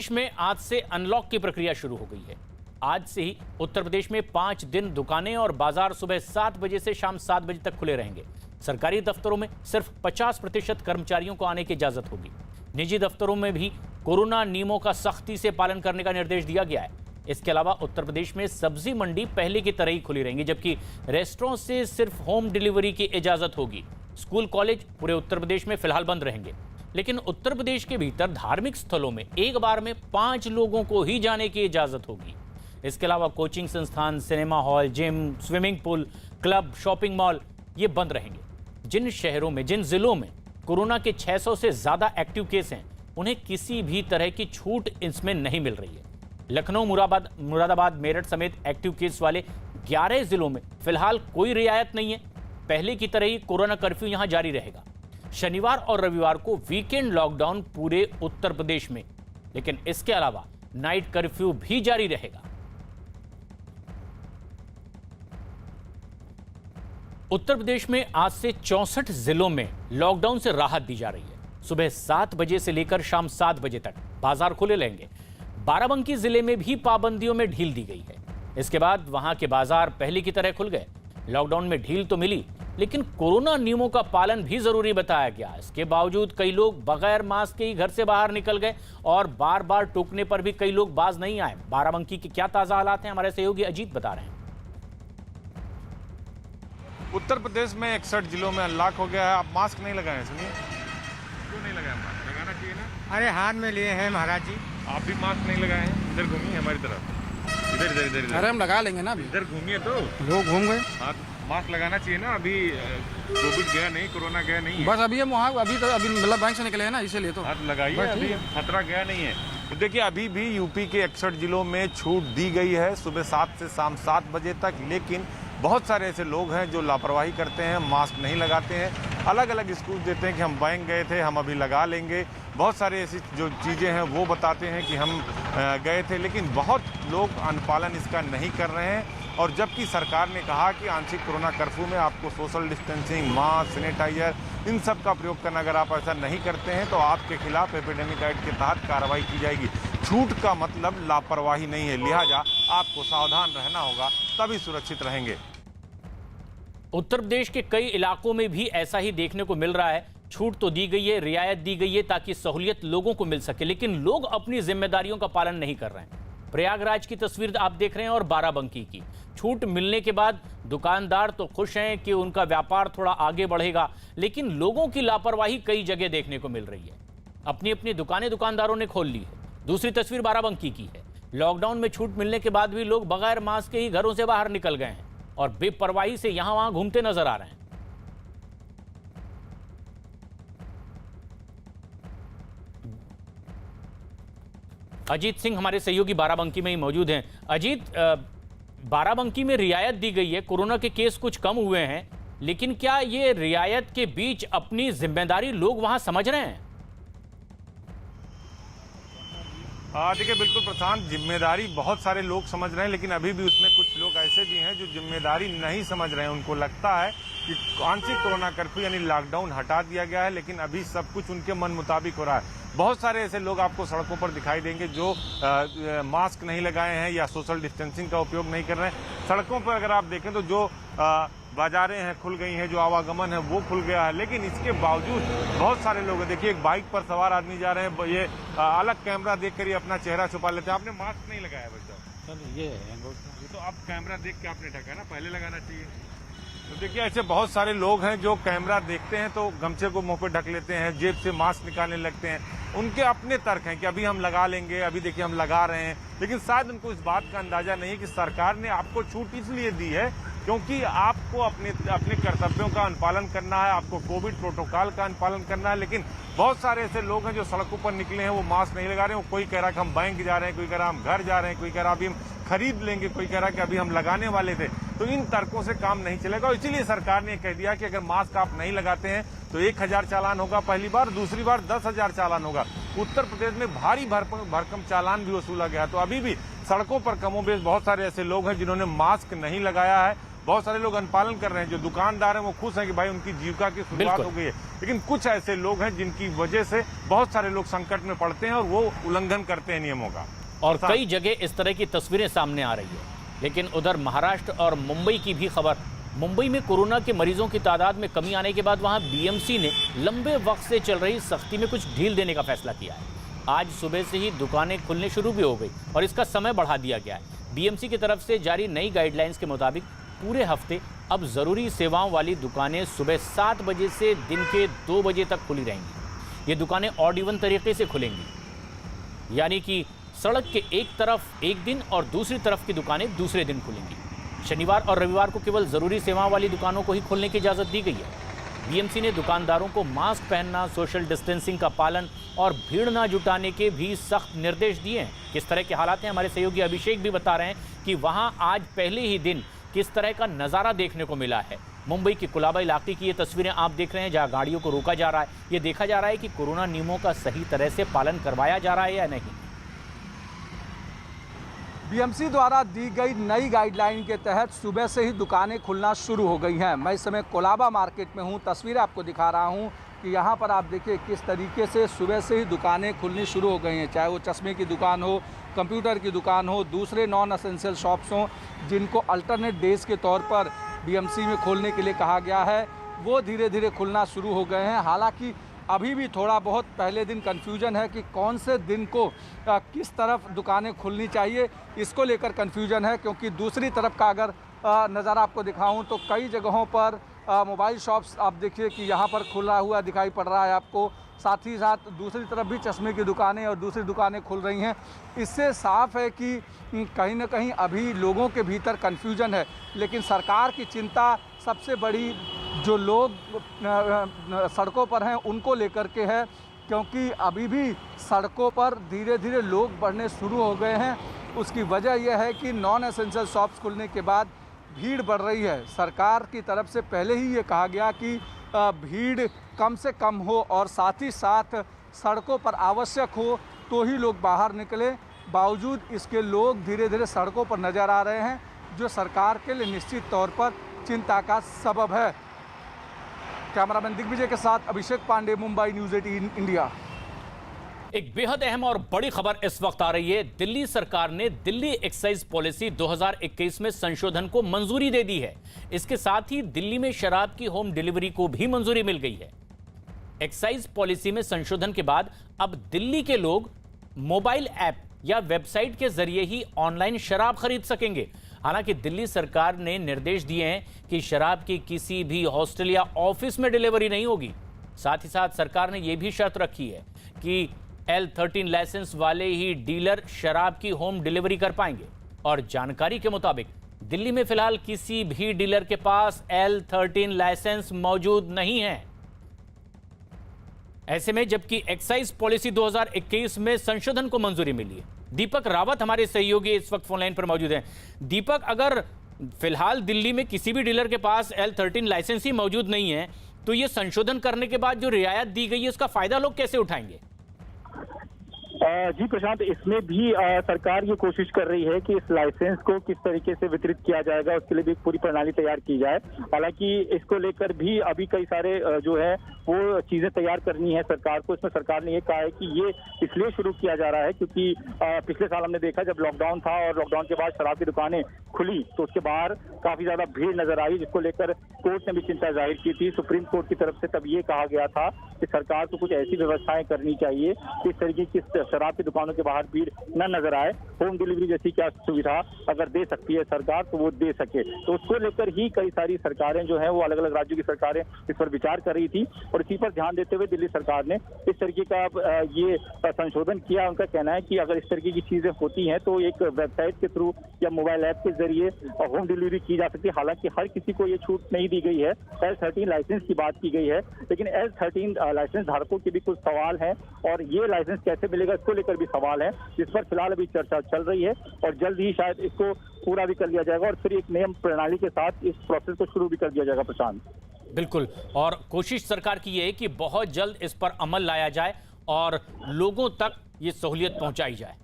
देश में आज से अनलॉक की प्रक्रिया शुरू हो गई है। आज से ही उत्तर प्रदेश में 5 दिन दुकानें और बाजार सुबह 7 बजे से शाम 7 बजे तक खुले रहेंगे। सरकारी दफ्तरों में सिर्फ 50% कर्मचारियों को आने की इजाजत होगी। निजी दफ्तरों में भी कोरोना नियमों का सख्ती से पालन करने का निर्देश दिया गया है। इसके अलावा उत्तर प्रदेश में सब्जी मंडी पहले की तरह ही खुली रहेंगी, जबकि रेस्टोरेंट से सिर्फ होम डिलीवरी की इजाजत होगी। स्कूल कॉलेज पूरे उत्तर प्रदेश में फिलहाल बंद रहेंगे, लेकिन उत्तर प्रदेश के भीतर धार्मिक स्थलों में एक बार में 5 लोगों को ही जाने की इजाजत होगी। इसके अलावा कोचिंग संस्थान, cinema hall, gym, swimming pool, club, shopping mall ये बंद रहेंगे। जिन शहरों में, जिन जिलों में कोरोना के 600 से ज्यादा एक्टिव केस हैं, उन्हें किसी भी तरह की छूट इसमें नहीं मिल रही है। लखनऊ, मुरादाबाद, मेरठ समेत एक्टिव केस वाले 11 जिलों में फिलहाल कोई रियायत नहीं है। पहले की तरह ही कोरोना कर्फ्यू यहां जारी रहेगा। शनिवार और रविवार को वीकेंड लॉकडाउन पूरे उत्तर प्रदेश में, लेकिन इसके अलावा नाइट कर्फ्यू भी जारी रहेगा। उत्तर प्रदेश में आज से 64 जिलों में लॉकडाउन से राहत दी जा रही है। सुबह 7 बजे से लेकर शाम 7 बजे तक बाजार खुले रहेंगे। बाराबंकी जिले में भी पाबंदियों में ढील दी गई है। इसके बाद वहां के बाजार पहले की तरह खुल गए। लॉकडाउन में ढील तो मिली, लेकिन कोरोना नियमों का पालन भी जरूरी बताया गया। इसके बावजूद कई लोग बगैर मास्क के ही घर से बाहर निकल गए और बार बार टोकने पर भी कई लोग बाज नहीं आए। बाराबंकी के क्या ताजा हालात हैं, हमारे सहयोगी अजीत बता रहे हैं। उत्तर प्रदेश में 61 जिलों में अनलॉक हो गया है। आप मास्क नहीं लगाए, सुनिए। क्यों नहीं लगाए मास्क? लगाना चाहिए ना। अरे हाथ में लिए हैं महाराज जी। आप भी मास्क नहीं लगाए हैं। इधर घूमिए हमारी तरफ, इधर इधर इधर। अरे हम लगा लेंगे ना, अभी इधर घूमिए तो लोग घूम गए। हाँ, मास्क लगाना चाहिए ना। अभी कोविड गया नहीं, कोरोना गया नहीं है। बस अभी हम वहाँ अभी मतलब बैंक से निकले हैं ना, इसीलिए तो हाथ लगाइए, अभी खतरा गया नहीं है। तो देखिए, अभी भी यूपी के 61 जिलों में छूट दी गई है सुबह 7 से शाम 7 बजे तक, लेकिन बहुत सारे ऐसे लोग हैं जो लापरवाही करते हैं, मास्क नहीं लगाते हैं, अलग अलग एक्सक्यूज देते हैं कि हम बैंक गए थे, हम अभी लगा लेंगे। बहुत सारे ऐसी जो चीज़ें हैं वो बताते हैं कि हम गए थे, लेकिन बहुत लोग अनुपालन इसका नहीं कर रहे हैं। और जबकि सरकार ने कहा कि आंशिक कोरोना कर्फ्यू में आपको सोशल डिस्टेंसिंग, मास्क, सैनिटाइजर इन सब का प्रयोग करना, अगर आप ऐसा नहीं करते हैं तो आपके खिलाफ एपिडेमिक एक्ट के तहत कार्रवाई की जाएगी। छूट का मतलब लापरवाही नहीं है, लिहाजा आपको सावधान रहना होगा, तभी सुरक्षित रहेंगे। उत्तर प्रदेश के कई इलाकों में भी ऐसा ही देखने को मिल रहा है। छूट तो दी गई है, रियायत दी गई है ताकि सहूलियत लोगों को मिल सके, लेकिन लोग अपनी जिम्मेदारियों का पालन नहीं कर रहे हैं। प्रयागराज की तस्वीर आप देख रहे हैं और बाराबंकी की। छूट मिलने के बाद दुकानदार तो खुश हैं कि उनका व्यापार थोड़ा आगे बढ़ेगा, लेकिन लोगों की लापरवाही कई जगह देखने को मिल रही है। अपनी अपनी दुकानें दुकानदारों ने खोल ली है। दूसरी तस्वीर बाराबंकी की है। लॉकडाउन में छूट मिलने के बाद भी लोग बगैर मास्क के ही घरों से बाहर निकल गए हैं और बेपरवाही से यहां वहां घूमते नजर आ रहे हैं। अजीत सिंह हमारे सहयोगी बाराबंकी में ही मौजूद हैं। अजीत, बाराबंकी में रियायत दी गई है, कोरोना के केस कुछ कम हुए हैं, लेकिन क्या ये रियायत के बीच अपनी जिम्मेदारी लोग वहां समझ रहे हैं? देखिए, बिल्कुल प्रशांत, जिम्मेदारी बहुत सारे लोग समझ रहे हैं, लेकिन अभी भी उसमें कुछ लोग ऐसे भी हैं जो जिम्मेदारी नहीं समझ रहे हैं। उनको लगता है कि आंशिक कोरोना कर्फ्यू यानी लॉकडाउन हटा दिया गया है, लेकिन अभी सब कुछ उनके मन मुताबिक हो रहा है। बहुत सारे ऐसे लोग आपको सड़कों पर दिखाई देंगे जो मास्क नहीं लगाए हैं या सोशल डिस्टेंसिंग का उपयोग नहीं कर रहे हैं। सड़कों पर अगर आप देखें तो जो बाजारें हैं खुल गई हैं, जो आवागमन है वो खुल गया है, लेकिन इसके बावजूद बहुत सारे लोग हैं। देखिए, एक बाइक पर सवार आदमी जा रहे हैं, ये अलग कैमरा देखकर ही अपना चेहरा छुपा लेते हैं। आपने मास्क नहीं लगाया बच्चा? सर ये तो आप कैमरा देख के आपने ढका ना, पहले लगाना चाहिए। तो देखिए, ऐसे बहुत सारे लोग हैं जो कैमरा देखते हैं तो गमछे को मुंह पे ढक लेते हैं, जेब से मास्क निकालने लगते हैं। उनके अपने तर्क हैं कि अभी हम लगा लेंगे, अभी देखिए हम लगा रहे हैं, लेकिन शायद उनको इस बात का अंदाजा नहीं है कि सरकार ने आपको छूट इसलिए दी है क्योंकि आपको अपने कर्तव्यों का अनुपालन करना है, आपको कोविड प्रोटोकॉल का अनुपालन करना है। लेकिन बहुत सारे ऐसे लोग हैं जो सड़कों पर निकले हैं, वो मास्क नहीं लगा रहे हैं। कोई कह रहा है कि हम बैंक जा रहे हैं, कोई कह रहा है हम घर जा रहे हैं, कोई कह रहा है अभी हम खरीद लेंगे, कोई कह रहा है कि अभी हम लगाने वाले थे। तो इन तर्कों से काम नहीं चलेगा और इसीलिए सरकार ने कह दिया कि अगर मास्क आप नहीं लगाते हैं तो 1000 चालान होगा पहली बार, दूसरी बार 10,000 चालान होगा। उत्तर प्रदेश में भारी भरकम चालान भी वसूला गया। तो अभी भी सड़कों पर कमोबेश बहुत सारे ऐसे लोग हैं जिन्होंने मास्क नहीं लगाया है बहुत सारे लोग अनुपालन कर रहे हैं। जो दुकानदार हैं वो खुश हैं कि भाई उनकी जीविका की शुरुआत बिल्कुल। हो गई है, लेकिन कुछ ऐसे लोग हैं जिनकी वजह से बहुत सारे लोग संकट में पड़ते हैं और वो उल्लंघन करते हैं नियमों का। और कई जगह इस तरह की तस्वीरें सामने आ रही है। लेकिन उधर महाराष्ट्र और मुंबई की भी खबर। मुंबई में कोरोना के मरीजों की तादाद में कमी आने के बाद वहां बीएमसी ने लंबे वक्त से चल रही सख्ती में कुछ ढील देने का फैसला किया है। आज सुबह से ही दुकानें खुलने शुरू भी हो गई और इसका समय बढ़ा दिया गया है। बीएमसी की तरफ से जारी नई गाइडलाइंस के मुताबिक पूरे हफ्ते अब जरूरी सेवाओं वाली दुकानें सुबह 7 बजे से दिन के 2 बजे तक खुली रहेंगी। ये दुकानें ऑड इवन तरीके से खुलेंगी, यानी कि सड़क के एक तरफ एक दिन और दूसरी तरफ की दुकानें दूसरे दिन खुलेंगी। शनिवार और रविवार को केवल जरूरी सेवाओं वाली दुकानों को ही खोलने की इजाजत दी गई है। बीएमसी ने दुकानदारों को मास्क पहनना, सोशल डिस्टेंसिंग का पालन और भीड़ न जुटाने के भी सख्त निर्देश दिए हैं। किस तरह के हालात हैं, हमारे सहयोगी अभिषेक भी बता रहे हैं कि वहां आज पहले ही दिन किस तरह का नज़ारा देखने को मिला है। मुंबई के कुलाबा इलाके की ये तस्वीरें आप देख रहे हैं, जहां गाड़ियों को रोका जा रहा है। ये देखा जा रहा है कि कोरोना नियमों का सही तरह से पालन करवाया जा रहा है या नहीं। बीएमसी द्वारा दी गई नई गाइडलाइन के तहत सुबह से ही दुकानें खुलना शुरू हो गई हैं। मैं इस समय कोलाबा मार्केट में हूं, तस्वीरें आपको दिखा रहा हूं कि यहां पर आप देखिए किस तरीके से सुबह से ही दुकानें खुलनी शुरू हो गई हैं। चाहे वो चश्मे की दुकान हो, कंप्यूटर की दुकान हो, दूसरे नॉन एसेंशियल शॉप्स हों जिनको अल्टरनेट डेज के तौर पर बीएमसी में खोलने के लिए कहा गया है, वो धीरे धीरे खुलना शुरू हो गए हैं। हालांकि अभी भी थोड़ा बहुत पहले दिन कन्फ्यूजन है कि कौन से दिन को किस तरफ दुकानें खुलनी चाहिए, इसको लेकर कन्फ्यूजन है। क्योंकि दूसरी तरफ का अगर नज़ारा आपको दिखाऊं तो कई जगहों पर मोबाइल शॉप्स आप देखिए कि यहाँ पर खुला हुआ दिखाई पड़ रहा है आपको। साथ ही साथ दूसरी तरफ भी चश्मे की दुकानें और दूसरी दुकानें खुल रही हैं। इससे साफ है कि कहीं ना कहीं अभी लोगों के भीतर कन्फ्यूजन है। लेकिन सरकार की चिंता सबसे बड़ी जो लोग सड़कों पर हैं उनको लेकर के है, क्योंकि अभी भी सड़कों पर धीरे धीरे लोग बढ़ने शुरू हो गए हैं। उसकी वजह यह है कि नॉन एसेंशियल शॉप्स खुलने के बाद भीड़ बढ़ रही है। सरकार की तरफ से पहले ही ये कहा गया कि भीड़ कम से कम हो और साथ ही साथ सड़कों पर आवश्यक हो तो ही लोग बाहर निकलें। बावजूद इसके लोग धीरे धीरे सड़कों पर नज़र आ रहे हैं, जो सरकार के लिए निश्चित तौर पर चिंता का सबब है। कैमरामैन दिग्विजय के साथ अभिषेक पांडे, मुंबई न्यूज़ 18 इंडिया। एक बेहद अहम और बड़ी खबर इस वक्त आ रही है। दिल्ली सरकार ने दिल्ली एक्साइज पॉलिसी 2021 में संशोधन को मंजूरी दे दी है। इसके साथ ही दिल्ली में शराब की होम डिलीवरी को भी मंजूरी मिल गई है। एक्साइज पॉलिसी में संशोधन के बाद अब दिल्ली के लोग मोबाइल ऐप या वेबसाइट के जरिए ही ऑनलाइन शराब खरीद सकेंगे। हालांकि दिल्ली सरकार ने निर्देश दिए हैं कि शराब की किसी भी हॉस्टल या ऑफिस में डिलीवरी नहीं होगी। साथ ही साथ सरकार ने यह भी शर्त रखी है कि L13 लाइसेंस वाले ही डीलर शराब की होम डिलीवरी कर पाएंगे। और जानकारी के मुताबिक दिल्ली में फिलहाल किसी भी डीलर के पास L13 लाइसेंस मौजूद नहीं है। ऐसे में जबकि एक्साइज पॉलिसी 2021 में संशोधन को मंजूरी मिली है। दीपक रावत हमारे सहयोगी इस वक्त फोनलाइन पर मौजूद हैं। दीपक, अगर फिलहाल दिल्ली में किसी भी डीलर के पास L13 लाइसेंस ही मौजूद नहीं है, तो ये संशोधन करने के बाद जो रियायत दी गई है उसका फायदा लोग कैसे उठाएंगे? जी प्रशांत, इसमें भी सरकार ये कोशिश कर रही है कि इस लाइसेंस को किस तरीके से वितरित किया जाएगा, उसके लिए भी एक पूरी प्रणाली तैयार की जाए। हालांकि इसको लेकर भी अभी कई सारे जो है वो चीजें तैयार करनी है सरकार को। इसमें सरकार ने ये कहा है कि ये इसलिए शुरू किया जा रहा है क्योंकि पिछले साल हमने देखा जब लॉकडाउन था और लॉकडाउन के बाद शराब की दुकानें खुली तो उसके बाहर काफी ज्यादा भीड़ नजर आई, जिसको लेकर कोर्ट ने भी चिंता जाहिर की थी। सुप्रीम कोर्ट की तरफ से तब ये कहा गया था कि सरकार को कुछ ऐसी व्यवस्थाएं करनी चाहिए कि इस तरीके की शराब की दुकानों के बाहर भीड़ न नजर आए। होम डिलीवरी जैसी क्या सुविधा अगर दे सकती है सरकार तो वो दे सके। तो उसको लेकर ही कई सारी सरकारें जो है वो अलग अलग राज्यों की सरकारें इस पर विचार कर रही थी और इसी पर ध्यान देते हुए दिल्ली सरकार ने इस तरीके का ये संशोधन किया। उनका कहना है कि अगर इस तरीके की चीजें होती हैं तो एक वेबसाइट के थ्रू या मोबाइल ऐप के जरिए होम डिलीवरी की जा सकती है। हालांकि हर किसी को ये छूट नहीं दी गई है। L13 लाइसेंस की बात की गई है, लेकिन L13 लाइसेंस धारकों के भी कुछ सवाल हैं और ये लाइसेंस कैसे मिलेगा इसको लेकर भी सवाल है, जिस पर फिलहाल अभी चर्चा चल रही है और जल्द ही शायद इसको पूरा भी कर लिया जाएगा और फिर एक नियम प्रणाली के साथ इस प्रोसेस को शुरू भी कर दिया जाएगा। प्रशांत, बिल्कुल, और कोशिश सरकार की ये है कि बहुत जल्द इस पर अमल लाया जाए और लोगों तक ये सहूलियत पहुंचाई जाए।